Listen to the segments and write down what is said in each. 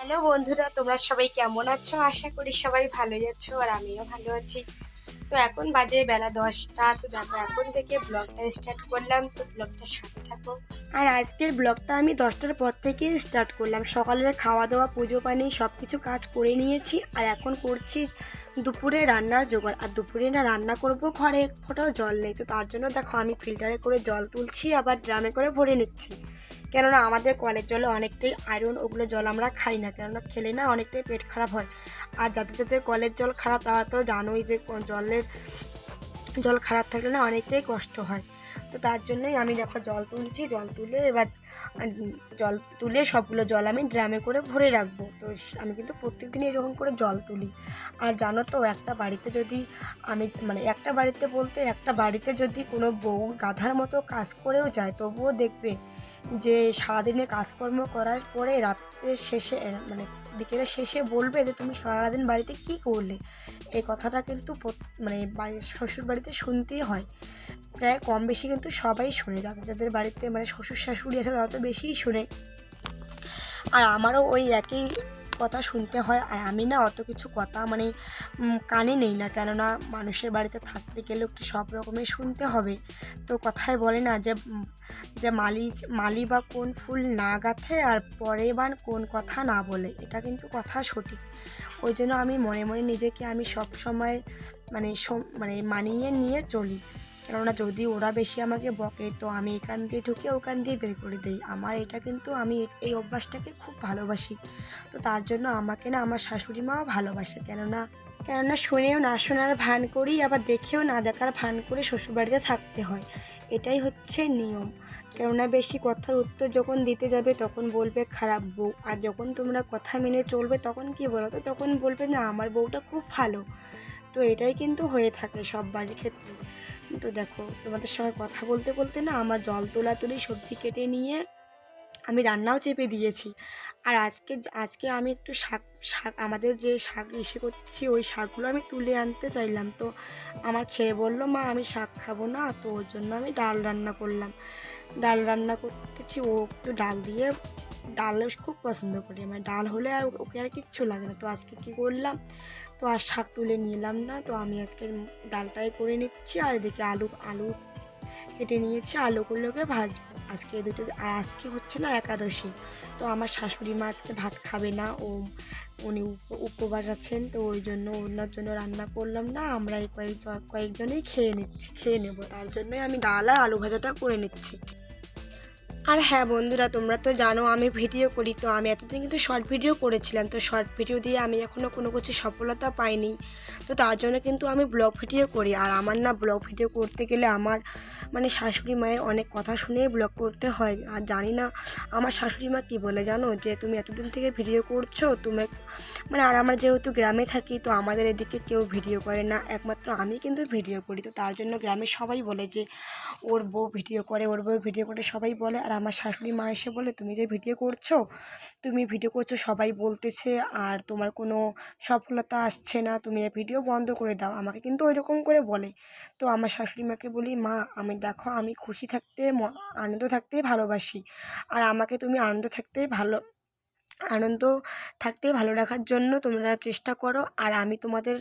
Hello বন্ধুরা, তোমরা সবাই কেমন আছো? আশা করি সবাই ভালোই আছো আর আমিও ভালো আছি। তো এখন বাজে বেলা 10টা। তো দেখো এখন থেকে ব্লগটা স্টার্ট করলাম, তো ব্লগটার সাথে থাকো। আর আজকের ব্লগটা আমি 10টার পর থেকেই স্টার্ট করলাম। সকালের খাওয়া দাওয়া, পুজো পানি সব কিছু কাজ করে নিয়েছি আর এখন করছি দুপুরে রান্নার জোগাড়। আর দুপুরে না রান্না করব, ঘরে এক ফোঁটাও জল নেই, তো তার জন্য দেখো আমি ফিল্টারে করে জল তুলছি, আবার ড্রামে করে ভরে নিচ্ছি। কেননা আমাদের কলের জলে অনেকটাই আয়রন, ওগুলো জল আমরা খাই না, কেননা খেলে না অনেকটাই পেট খারাপ হয়। আর যাদের যাদের কলের জল খারাপ তারা তো জানোই যে জল খারাপ থাকলে না অনেকটাই কষ্ট হয়। তো তার জন্যই আমি দেখো জল তুলছি, জল তুলে এবার জল তুলে সবগুলো জল আমি ড্রামে করে ভরে রাখবো। তো আমি কিন্তু প্রত্যেক দিন এরকম করে জল তুলি। আর জানো তো একটা বাড়িতে যদি একটা বাড়িতে বলতে একটা বাড়িতে যদি কোনো বউ গাধার মতো কাজ করেও যায়, তবুও দেখবে যে সারাদিনে কাজকর্ম করার পরে রাত্রের শেষে বিকেলের শেষে বলবে যে তুমি সারাদিন বাড়িতে কি করলে। এই কথাটা কিন্তু শ্বশুর বাড়িতে শুনতেই হয়। প্রায় কম বেশি কিন্তু সবাই শুনে, যাদের যাদের বাড়িতে শ্বশুর শাশুড়ি আছে তারা তো বেশিই শুনে। আর আমারও ওই একই কথা শুনতে হয়। আর আমি না অত কিছু কথা কানে নেই না, কেননা মানুষের বাড়িতে থাকতে গেলে একটু সব রকমের শুনতে হবে। তো কথায় বলে না যে যে মালি বা কোন ফুল না গাঁথে আর পরে বা কোন কথা না বলে, এটা কিন্তু কথা সঠিক। ওই জন্য আমি মনে মনে নিজেকে আমি সব সময় মানিয়ে নিয়ে চলি। কেননা যদি ওরা বেশি আমাকে বকে তো আমি এখান দিয়ে ঢুকে ওখান দিয়ে বের করে দিই। আমার এটা কিন্তু আমি এই অভ্যাসটাকে খুব ভালোবাসি। তো তার জন্য আমাকে না আমার শাশুড়ি মাও ভালোবাসে। কেননা শুনেও না শোনার ভান করি, আবার দেখেও না দেখার ভান করে শ্বশুরবাড়িতে থাকতে হয়। এটাই হচ্ছে নিয়ম। কেননা বেশি কথার উত্তর যখন দিতে যাবে তখন বলবে খারাপ বউ, আর যখন তোমরা কথা মেনে চলবে তখন কি বলো তো, তখন বলবে না আমার বউটা খুব ভালো। তো এটাই কিন্তু হয়ে থাকে সব বাড়ির ক্ষেত্রে। তো দেখো তোমাদের সঙ্গে কথা বলতে বলতে না আমার জল তোলাতুলি সবজি কেটে নিয়ে আমি রান্নাও চেপে দিয়েছি। আর আজকে আমি একটু শাক আমাদের যে শাক করছি ওই শাকগুলো আমি তুলে আনতে চাইলাম। তো আমার ছেলে বললো মা আমি শাক খাবো না, তো ওর জন্য আমি ডাল রান্না করলাম। ডাল রান্না করতেছি, ও একটু ডাল খুব পছন্দ করে, ডাল হলে আর ওকে আর কিচ্ছু লাগে না। তো আজকে কি করলাম, তো আর শাক তুলে নিলাম না, তো আমি আজকে ডালটাই করে নিচ্ছি। আর এদিকে আলু আলু কেটে নিয়েছি, আলুগুলোকে ভাজবো আজকে দুটো। আর আজকে হচ্ছে না একাদশী, তো আমার শাশুড়ি মা আজকে ভাত খাবে না, উনি উপবাস আছেন। তো ওই জন্য ওনার জন্য রান্না করলাম না, আমরা এই কয়েকজনেই খেয়ে নেবো। তার জন্যই আমি ডাল আর আলু ভাজাটা করে নিচ্ছি। আর হ্যাঁ বন্ধুরা, তোমরা তো জানো আমি ভিডিও করি, তো আমি এতদিন কিন্তু শর্ট ভিডিও করেছিলাম। তো শর্ট ভিডিও দিয়ে আমি এখনও কোনো কিছু সফলতা পাইনি, তো তার জন্য কিন্তু আমি ব্লগ ভিডিও করি। আর আমার না ব্লগ ভিডিও করতে গেলে আমার শাশুড়ি মায়ের অনেক কথা শুনেই ব্লগ করতে হয়। আর জানি না আমার শাশুড়ি মা কী বলে জানো, যে তুমি এতদিন থেকে ভিডিও করছো, তুমি আর আমরা যেহেতু গ্রামে থাকি, তো আমাদের এদিকে কেউ ভিডিও করে না, একমাত্র আমি কিন্তু ভিডিও করি। তো তার জন্য গ্রামে সবাই বলে যে ওর বউ ভিডিও করে সবাই বলে। আর আমার শাশুড়ি মা এসে বলে তুমি যে ভিডিও করছো সবাই বলতেছে আর তোমার কোনো সফলতা আসছে না, তুমি এই ভিডিও বন্ধ করে দাও, আমাকে কিন্তু ওই রকম করে বলে। তো আমার শাশুড়ি মাকে বলি মা আমি দেখো আমি খুশি থাকতে আনন্দ থাকতেই ভালোবাসি, আর আমাকে তুমি আনন্দ থাকতে ভালো রাখার জন্য তোমরা চেষ্টা করো। আর আমি তোমাদের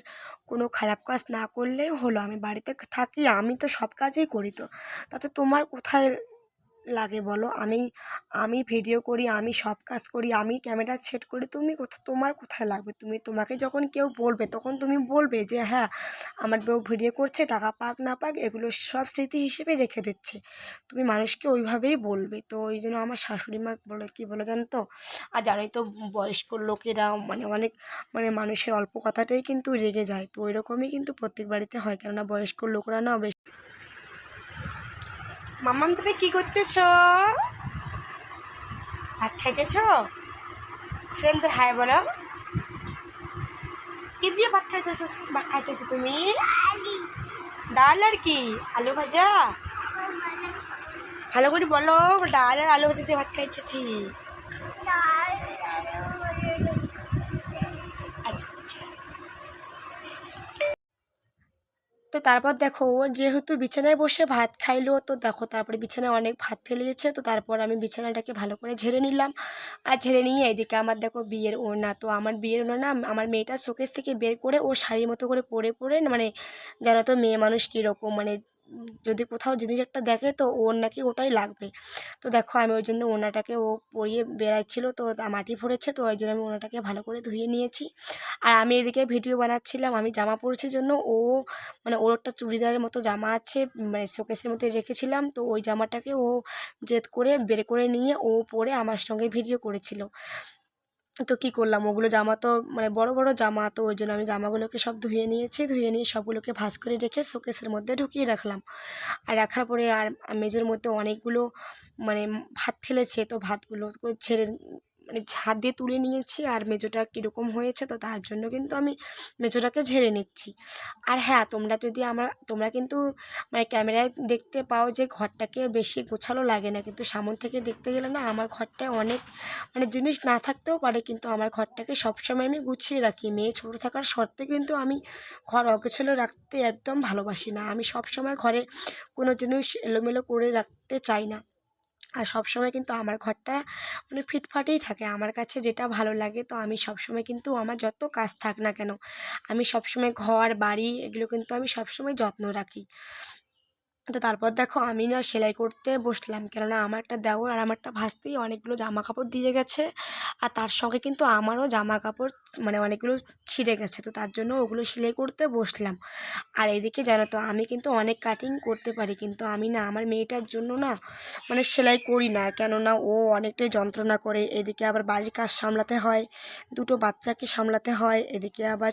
কোনো খারাপ কাজ না করলেই হলো, আমি বাড়িতে থাকি, আমি তো সব কাজই করি, তো তাতে তোমার কোথায় লাগে বলো। আমি ভিডিও করি, আমি সব কাজ করি, আমি ক্যামেরা সেট করি, তোমার কোথায় লাগবে? তোমাকে যখন কেউ বলবে তখন তুমি বলবে যে হ্যাঁ আমার বউ ভিডিও করছে, টাকা পাক না পাক এগুলো সব স্মৃতি হিসেবে রেখে দিচ্ছে। তুমি মানুষকে ওইভাবেই বলবে। তো ওই জন্য আমার শাশুড়ি মা বলে জানো তো, আর জানোই তো বয়স্ক লোকেরা অনেক মানুষের অল্প কথাটাই কিন্তু রেগে যায়। তো ওই রকমই কিন্তু প্রত্যেক বাড়িতে হয়, কেননা বয়স্ক লোকরা না বেশ। মাম্মাম তুমি কি করতেছ? ভাত খাইতেছ? ফ্রেন্ডদের হাই বলো। কি দিয়ে ভাত খাইতেছো তুমি? ডাল আর কি? আলু ভাজা? ভালো করে বলো। ডাল আর আলু ভাজা দিয়ে ভাত খাইতেছি। আচ্ছা তো তারপর দেখো ও যেহেতু বিছানায় বসে ভাত খাইলো, তো দেখো তারপরে বিছানায় অনেক ভাত ফেলিয়েছে। তো তারপর আমি বিছানাটাকে ভালো করে ঝেড়ে নিলাম। আর ঝেড়ে নিয়ে এদিকে আমার দেখো বিয়ের ওড়না, তো আমার বিয়ের ওড়না না আমার মেয়েটা শোকেস থেকে বের করে ও শাড়ির মতো করে পরে পরে মানে জানো তো মেয়ে মানুষ কীরকম, মানে যদি কোথাও জিনিস একটা দেখে তো ওর নাকি ওটাই লাগবে। তো দেখো আমি ওই জন্য ওড়নাটাকে ও পরিয়ে বেড়াচ্ছিলো, তো মাটি ভরেছে, তো ওই জন্য আমি ওড়নাটাকে ভালো করে ধুয়ে নিয়েছি। আর আমি এদিকে ভিডিও বানাচ্ছিলাম, আমি জামা পরেছি জন্য ও মানে ওর একটা চুড়িদারের মতো জামা আছে, মানে শোকেসের মধ্যে রেখেছিলাম, তো ওই জামাটাকে ও জেদ করে বের করে নিয়ে ও পরে আমার সঙ্গে ভিডিও করেছিল। তো কী করলাম, ওগুলো জামা তো মানে বড় বড় জামা, তো ওই জন্য আমি জামাগুলোকে সব ধুয়ে নিয়েছি, ধুয়ে নিয়ে সবগুলোকে ভাঁজ করে রেখে শোকেসের মধ্যে ঢুকিয়ে রাখলাম। আর রাখার পরে আর মেজের মধ্যে অনেকগুলো মানে ভাত ফেলেছে, তো ভাতগুলো ছেড়ে মানে ঝাড় দিয়ে তুলে নিয়েছি। আর মেজোটা কীরকম হয়েছে, তো তার জন্য কিন্তু আমি মেজোটাকে ঝেড়ে নিচ্ছি। আর হ্যাঁ, তোমরা কিন্তু মানে ক্যামেরায় দেখতে পাও যে ঘরটাকে বেশি গোছালো লাগে না, কিন্তু সামনে থেকে দেখতে গেলে না আমার ঘরটায় অনেক মানে জিনিস না থাকতেও পারে, কিন্তু আমার ঘরটাকে সবসময় আমি গুছিয়ে রাখি। মেয়ে ছোটো থাকার সত্ত্বেও কিন্তু আমি ঘর অগোছালো রাখতে একদম ভালোবাসি না। আমি সবসময় ঘরে কোনো জিনিস এলোমেলো করে রাখতে চাই না। আর সবসময় কিন্তু আমার ঘরটা মানে ফিটফাটেই থাকে, আমার কাছে যেটা ভালো লাগে। তো আমি সবসময় কিন্তু আমার যত কাজ থাক না কেন, আমি সবসময় ঘর বাড়ি এগুলো কিন্তু আমি সবসময় যত্ন রাখি। তো তারপর দেখো আমি না সেলাই করতে বসলাম, কেননা আমার একটা দেওর আর আমার একটা ভাস্তি অনেকগুলো জামা কাপড় দিয়ে গেছে, আর তার সঙ্গে কিন্তু আমারও জামা কাপড় মানে অনেকগুলো ছিঁড়ে গেছে, তো তার জন্য ওগুলো সেলাই করতে বসলাম। আর এদিকে জানো তো আমি কিন্তু অনেক কাটিং করতে পারি, কিন্তু আমি না আমার মেয়েটার জন্য না মানে সেলাই করি না, কেননা ও অনেকটাই যন্ত্রণা করে। এদিকে আবার বাড়ির কাজ সামলাতে হয়, দুটো বাচ্চাকে সামলাতে হয়, এদিকে আবার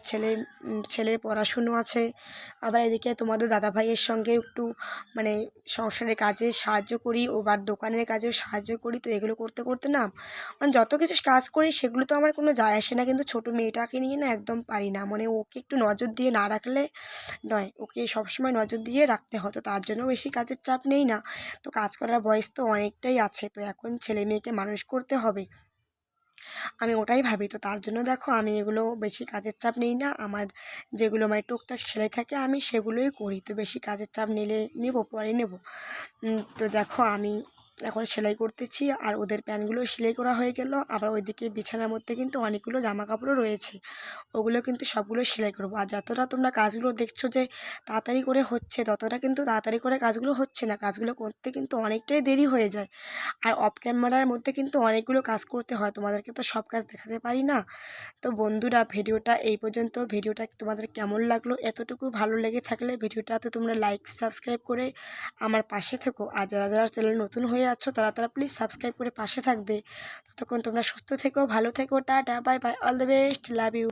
ছেলের পড়াশুনো আছে, আবার এদিকে তোমাদের দাদাভাইয়ের সঙ্গে একটু মানে সংসারের কাজে সাহায্য করি, ও বা দোকানের কাজেও সাহায্য করি। তো এগুলো করতে করতে না মানে যত কিছু কাজ করি সেগুলো তো আমার কোনো যায় আসে না, কিন্তু ছোটো মেয়েটাকে নিয়ে না একদম পারি না, মানে ওকে একটু নজর দিয়ে না রাখলে নয়, ওকে সবসময় নজর দিয়ে রাখতে হতো। তার জন্য বেশি কাজের চাপ নেই না, তো কাজ করার বয়স তো অনেকটাই আছে, তো এখন ছেলে মেয়েকে মানুষ করতে হবে, আমি ওটাই ভাবি। তো তার জন্য দেখো আমি এগুলো বেশি কাজের চাপ নিই না, আমার যেগুলো মানে টুকটাক সেলাই থাকে আমি সেগুলোই করি, তো বেশি কাজের চাপ নেব পরে নেব। তো দেখো আমি এখন সেলাই করতেছি, আর ওদের প্যান্টগুলো সেলাই করা হয়ে গেল। আবার ওইদিকে বিছানার মধ্যে কিন্তু অনেকগুলো জামা কাপড়ও রয়েছে, ওগুলো কিন্তু সবগুলো সেলাই করবো। আর যতটা তোমরা কাজগুলো দেখছো যে তাড়াতাড়ি করে হচ্ছে, ততটা কিন্তু তাড়াতাড়ি করে কাজগুলো হচ্ছে না, কাজগুলো করতে কিন্তু অনেকটাই দেরি হয়ে যায়। আর অফ ক্যামেরার মধ্যে কিন্তু অনেকগুলো কাজ করতে হয়, তোমাদেরকে তো সব কাজ দেখাতে পারি না। তো বন্ধুরা ভিডিওটা এই পর্যন্ত, ভিডিওটা তোমাদের কেমন লাগলো, এতটুকু ভালো লেগে থাকলে ভিডিওটাতে তোমরা লাইক সাবস্ক্রাইব করে আমার পাশে থেকো। আর যারা যারা চ্যানেল নতুন হয়ে আছো তারা প্লিজ সাবস্ক্রাইব করে পাশে থাকবে। ততক্ষণ তোমরা সুস্থ থেকো, ভালো থেকো, tata, bye bye, all the best, love you.